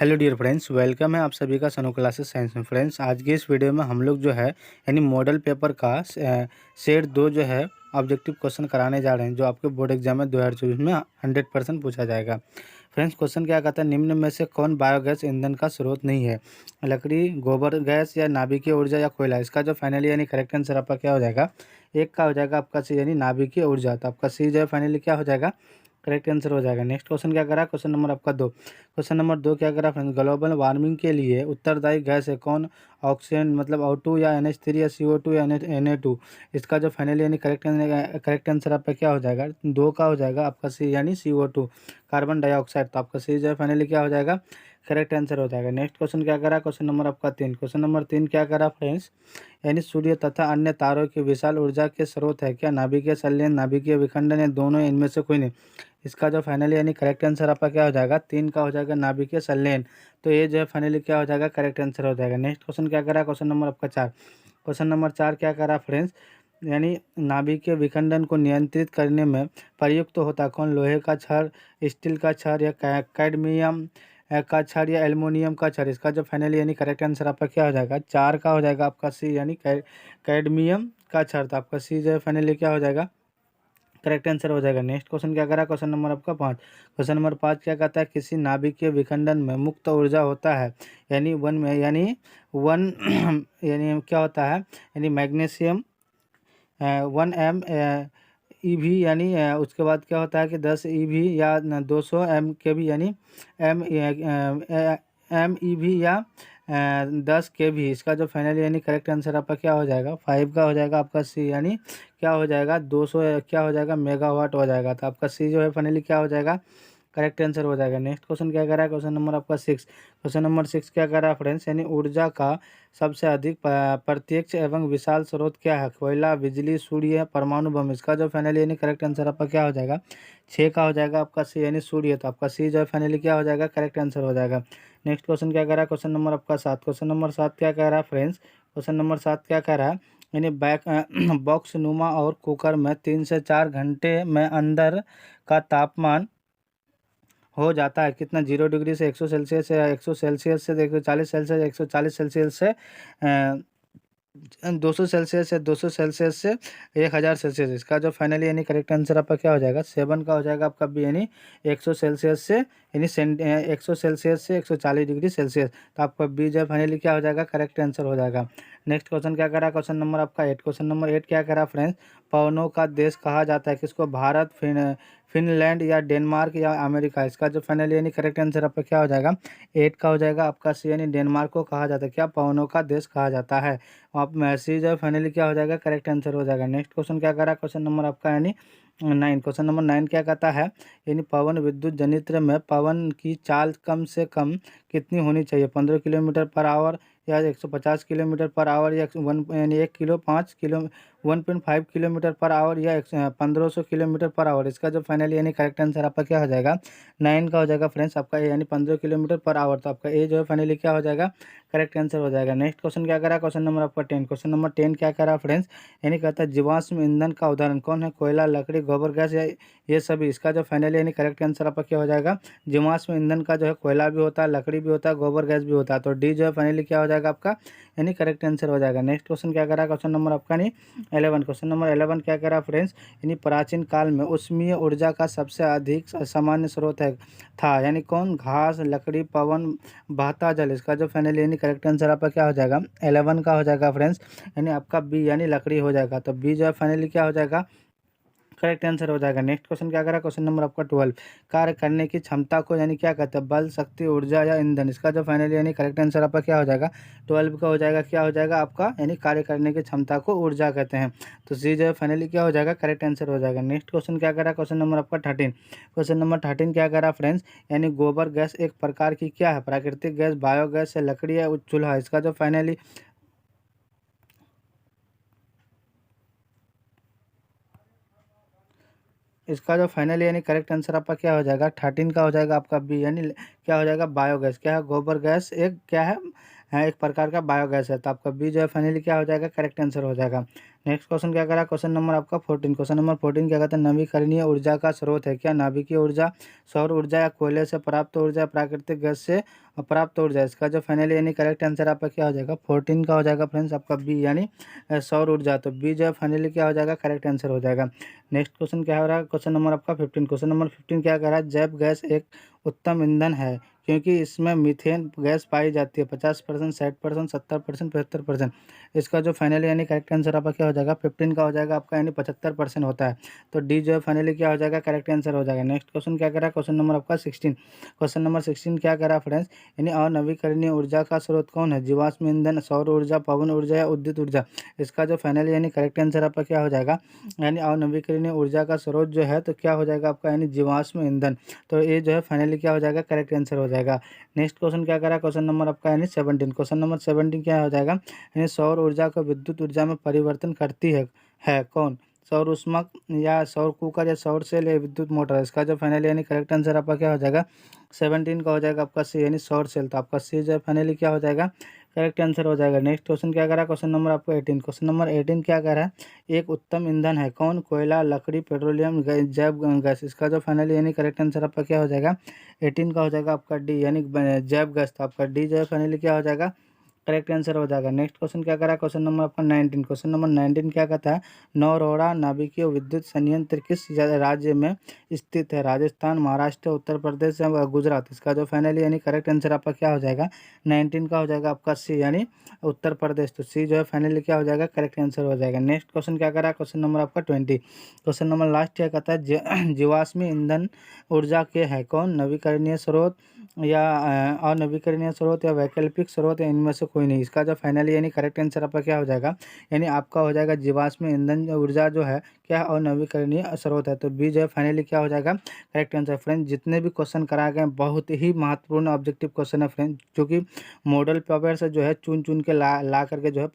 Hello dear friends, welcome है आप सभी का सनो क्लासेस साइंस में। फ्रेंड्स, आज के इस वीडियो में हम लोग जो है यानी मॉडल पेपर का सेट 2 जो है ऑब्जेक्टिव क्वेश्चन कराने जा रहे हैं, जो आपके बोर्ड एग्जाम में 2024 में 100% पूछा जाएगा। फ्रेंड्स, क्वेश्चन क्या कहता है, निम्न में से कौन बायोगैस ईंधन का स्रोत नहीं है? लकड़ी, गोबर गैस या नाभिकीय ऊर्जा या कोयला? इसका जो फाइनली यानी करेक्ट आंसर आपका क्या हो जाएगा? एक का हो जाएगा आपका सी यानी नाभिकीय ऊर्जा। तो आपका सी जो है फाइनली क्या हो जाएगा? करेक्ट आंसर हो जाएगा। नेक्स्ट क्वेश्चन क्या करा, क्वेश्चन नंबर आपका 2। क्वेश्चन नंबर 2 क्या करा फ्रेंड्स, ग्लोबल वार्मिंग के लिए उत्तरदायी गैस है कौन? ऑक्सीजन मतलब O2 या NH3 या CO2 या Na2? इसका जो फाइनली यानी करेक्ट आंसर आपका क्या हो जाएगा? 2 का हो जाएगा आपका सी यानी CO2 कार्बन डाइऑक्साइड। तो आपका सी जो है फाइनली क्या हो जाएगा? करेक्ट आंसर हो जाएगा। नेक्स्ट क्वेश्चन क्या करा, क्वेश्चन नंबर आपका 3। क्वेश्चन नंबर 3 क्या करा फ्रेंड्स, यानी सूर्य तथा अन्य तारों की विशाल ऊर्जा के स्रोत है क्या? नाभिकीय संलयन, नाभिकीय विखंडन या दोनों, इनमें से कोई नहीं? इसका जो फाइनली यानी करेक्ट आंसर आपका क्या हो जाएगा? 3 का हो जाएगा नाभिकीय संलयन। तो ये जो है फाइनली क्या हो जाएगा? करेक्ट आंसर हो जाएगा। नेक्स्ट क्वेश्चन क्या करा, क्वेश्चन नंबर आपका 4। क्वेश्चन नंबर 4 क्या करा फ्रेंड्स, यानी नाभिकीय विखंडन को नियंत्रित करने में प्रयुक्त होता कौन? लोहे का छड़, स्टील का छड़ या कैडमियम का छड़ या एल्युमिनियम का छड़? इसका जो फाइनली यानी करेक्ट आंसर आपका क्या हो जाएगा? 4 का हो जाएगा आपका सी यानी कैडमियम का छड़। तो आपका सी जो है फाइनली क्या हो जाएगा? करेक्ट आंसर हो जाएगा। नेक्स्ट क्वेश्चन क्या करा, क्वेश्चन नंबर आपका 5। क्वेश्चन नंबर 5 क्या कहता है, किसी नाभिकीय विखंडन में मुक्त ऊर्जा होता है यानी वन में यानी वन यानी क्या होता है, यानी मैग्नीशियम 1 M EV यानी उसके बाद क्या होता है कि 10 EV या 200 MkV यानी MEV या 10 kV? इसका जो फाइनली यानी करेक्ट आंसर आपका क्या हो जाएगा? 5 का हो जाएगा आपका सी यानी क्या हो जाएगा? 200 क्या हो जाएगा? मेगावाट हो जाएगा। तो आपका सी जो है फाइनली क्या हो जाएगा? करेक्ट आंसर हो जाएगा। नेक्स्ट क्वेश्चन क्या कर रहा है, क्वेश्चन नंबर आपका 6। क्वेश्चन नंबर 6 क्या कर रहा है फ्रेंड्स, यानी ऊर्जा का सबसे अधिक प्रत्यक्ष एवं विशाल स्रोत क्या है? कोयला, बिजली, सूर्य, परमाणु बम? इसका जो फाइनली यानी करेक्ट आंसर आपका क्या हो जाएगा? 6 का हो जाएगा आपका सी यानी सूर्य। तो आपका सी जो है फाइनली क्या हो जाएगा? करेक्ट आंसर हो जाएगा। नेक्स्ट क्वेश्चन क्या कर रहा है, क्वेश्चन नंबर आपका 7। क्वेश्चन नंबर 7 क्या कह रहा है फ्रेंड्स, क्वेश्चन नंबर 7 क्या कह रहा है, यानी बैक बॉक्स नुमा और कुकर में 3 से 4 घंटे में अंदर का तापमान हो जाता है कितना? 0 डिग्री से 100 सेल्सियस या 100 सेल्सियस से 140 सेल्सियस, 140 सेल्सियस से 200 सेल्सियस से 200 सेल्सियस से 1000 सेल्सियस? इसका जो फाइनली यानी करेक्ट आंसर आपका क्या हो जाएगा? 7 का हो जाएगा आपका बी यानी 100 सेल्सियस से यानी 100 सेल्सियस से 140 डिग्री सेल्सियस। तो आपका बी जो फाइनली क्या हो जाएगा? करेक्ट आंसर हो जाएगा। नेक्स्ट क्वेश्चन क्या करा, क्वेश्चन नंबर आपका 8। क्वेश्चन नंबर 8 क्या करा फ्रेंड्स, पवनों का देश कहा जाता है किसको? भारत, फिनलैंड या डेनमार्क या अमेरिका? इसका जो फाइनली यानी करेक्ट आंसर आपका क्या हो जाएगा? 8 का हो जाएगा आपका सी यानी डेनमार्क को कहा जाता है क्या? पवनों का देश कहा जाता है। आप सी जो फाइनली क्या हो जाएगा? करेक्ट आंसर हो जाएगा। नेक्स्ट क्वेश्चन क्या करा, क्वेश्चन नंबर आपका यानी 9। क्वेश्चन नंबर 9 क्या कहता है, यानी पवन विद्युत जनित्र में पवन की चाल कम से कम कितनी होनी चाहिए? 15 किलोमीटर पर आवर या 150 किलोमीटर पर आवर या 1 यानी 1.5 किलोमीटर पर आवर या 1500 किलोमीटर पर आवर? इसका जो फाइनली यानी करेक्ट आंसर आपका क्या हो जाएगा? 9 का हो जाएगा फ्रेंड्स आपका ए यानी 15 किलोमीटर पर आवर। तो आपका ए जो है फाइनली क्या हो जाएगा? करेक्ट आंसर हो जाएगा। नेक्स्ट क्वेश्चन क्या करा, क्वेश्चन नंबर आपका 10। क्वेश्चन नंबर 10 क्या करा फ्रेंड्स, यानी कहता है जीवाश्म ईंधन का उदाहरण कौन है? कोयला, लकड़ी, गोबर गैस या ये सभी? इसका जो फाइनली यानी करेक्ट आंसर आपका क्या हो जाएगा? जीवाश्म ईंधन का जो है कोयला भी होता है, लकड़ी भी होता है, गोबर गैस भी होता है। तो डी जो है फाइनली क्या हो जाएगा आपका? यानी करेक्ट आंसर हो जाएगा। नेक्स्ट क्वेश्चन क्या करा, क्वेश्चन नंबर आपका नहीं 11। क्वेश्चन नंबर 11 क्या करा फ्रेंड्स, यानी प्राचीन काल में उष्मीय ऊर्जा का सबसे अधिक सामान्य स्रोत है था यानी कौन? घास, लकड़ी, पवन, बहता जल? इसका जो फाइनली यानी करेक्ट आंसर आपका क्या हो जाएगा? 11 का हो जाएगा फ्रेंड्स, यानी आपका बी यानी लकड़ी हो जाएगा। तो बी जो है फाइनली क्या हो जाएगा? करेक्ट आंसर हो जाएगा। नेक्स्ट क्वेश्चन क्या करा, क्वेश्चन नंबर आपका 12। कार्य करने की क्षमता को यानी क्या कहते हैं? बल, शक्ति, ऊर्जा या ईंधन? इसका जो फाइनली यानी करेक्ट आंसर आपका क्या हो जाएगा? 12 का हो जाएगा क्या हो जाएगा आपका? यानी कार्य करने की क्षमता को ऊर्जा कहते हैं। तो सी जो है फाइनली क्या हो जाएगा? करेक्ट आंसर हो जाएगा। नेक्स्ट क्वेश्चन क्या करा, क्वेश्चन नंबर आपका 13। क्वेश्चन नंबर 13 क्या करा फ्रेंड्स, यानी गोबर गैस एक प्रकार की क्या है? प्राकृतिक गैस, बायोगैस या लकड़ी या चूल्हा? इसका जो फाइनली इसका जो फाइनली यानी करेक्ट आंसर आपका क्या हो जाएगा? 13 का हो जाएगा आपका बी यानी क्या हो जाएगा? बायोगैस। क्या है? गोबर गैस एक क्या है? है, एक प्रकार का बायोगैस है। तो आपका बी जो है फाइनली क्या हो जाएगा, करेक्ट आंसर हो जाएगा। नेक्स्ट क्वेश्चन क्या करा, क्वेश्चन नंबर आपका 14। क्वेश्चन नंबर 14 क्या कहता है, नवीकरणीय ऊर्जा का स्रोत है क्या नाभिकीय ऊर्जा, सौर ऊर्जा या कोयले से प्राप्त ऊर्जा, प्राकृतिक गैस से प्राप्त ऊर्जा। इसका जो फाइनली यानी करेक्ट आंसर आपका क्या हो जाएगा, 14 का हो जाएगा फ्रेंड्स आपका बी यानी सौर ऊर्जा। तो बी जो है फाइनली क्या हो जाएगा, करेक्ट आंसर हो जाएगा। नेक्स्ट क्वेश्चन क्या हो रहा है, क्वेश्चन नंबर आपका 15। क्वेश्चन नंबर 15 क्या कह रहा है, जैव गैस एक उत्तम ईंधन है क्योंकि इसमें मीथेन गैस पाई जाती है 50%, 60%, 70%, 75%। इसका जो फाइनली यानी करेक्ट आंसर आपका क्या हो जाएगा, 15 का हो जाएगा आपका यानी 75% होता है। तो डी जो है फाइनली क्या हो जाएगा, करेक्ट आंसर हो जाएगा। नेक्स्ट क्वेश्चन क्या करा, क्वेश्चन नंबर आपका 16। क्वेश्चन नंबर 16 क्या करा फ्रेंड्स, यानी अनवीकरणीय ऊर्जा का स्रोत कौन है, जीवाश्म ईंधन, सौर ऊर्जा, पवन ऊर्जा या विद्युत ऊर्जा। इसका जो फाइनली यानी करेक्ट आंसर आपका क्या हो जाएगा, यानी अनवीकरणीय ऊर्जा का स्रोत जो है तो क्या हो जाएगा आपका यानी जीवाश्म ईंधन। तो ये जो है फाइनली क्या हो जाएगा, करेक्ट आंसर हो जाएगा। नेक्स्ट क्वेश्चन क्या करा, क्वेश्चन नंबर आपका यानी 17। क्वेश्चन नंबर 17 क्या हो जाएगा, यानी सौर ऊर्जा को विद्युत ऊर्जा में परिवर्तन करती है कौन, सौर ऊष्मक या सौर कुकर या सौर सेल या विद्युत मोटर। इसका जो फाइनली यानी करेक्ट आंसर आपका क्या हो जाएगा, 17 का हो जाएगा आपका सी यानी सौर सेल। तो आपका सी जो है फाइनली क्या हो जाएगा, करेक्ट आंसर हो जाएगा। नेक्स्ट क्वेश्चन क्या करा, क्वेश्चन नंबर आपको 18। क्वेश्चन नंबर 18 क्या कह रहा है, एक उत्तम ईंधन है कौन, कोयला, लकड़ी, पेट्रोलियम, जैव गैस। इसका जो फाइनली यानी करेक्ट आंसर आपका क्या हो जाएगा, 18 का हो जाएगा आपका डी यानी जैव गैस। तो आपका डी जो है फाइनली क्या हो जाएगा, करेक्ट आंसर हो जाएगा। नेक्स्ट क्वेश्चन क्या करा, क्वेश्चन नंबर आपका 19। क्वेश्चन नंबर 19 क्या कहता है, नौरोड़ा नाभिकीय विद्युत संयंत्र किस राज्य में स्थित है, राजस्थान, महाराष्ट्र, उत्तर प्रदेश या गुजरात। इसका जो फाइनली यानी करेक्ट आंसर आपका क्या हो जाएगा, 19 का हो जाएगा आपका सी यानी उत्तर प्रदेश। तो सी जो है फाइनली क्या हो जाएगा, करेक्ट आंसर हो जाएगा। नेक्स्ट क्वेश्चन क्या करा, क्वेश्चन नंबर आपका 20। क्वेश्चन नंबर लास्ट क्या कहता है, जीवाश्मी ईंधन ऊर्जा के है कौन, नवीकरणीय स्रोत या अनवीकरणीय स्रोत या वैकल्पिक स्रोत या इनमें से कोई नहीं। इसका जो फाइनली यानी करेक्ट आंसर आपका क्या हो जाएगा, यानी आपका हो जाएगा जीवाश्म ईंधन ऊर्जा जो है क्या अनवीकरणीय स्रोत है। तो बी जो है फाइनली क्या हो जाएगा, करेक्ट आंसर। फ्रेंड जितने भी क्वेश्चन कराए गए बहुत ही महत्वपूर्ण ऑब्जेक्टिव क्वेश्चन है फ्रेंड, जो कि मॉडल पेपर से जो है चुन चुन के ला करके जो है